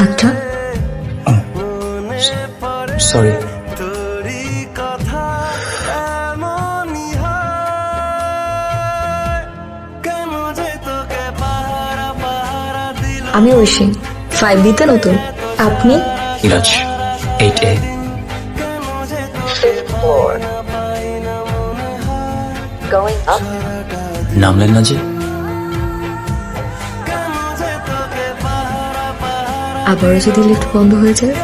হাতটা। সরি। আমি ঐশী, 5B-তে নতুন। আপনি? ইরাজ, 8A। নামলেন না যে? আবারও যদি লিফট বন্ধ হয়ে যায়?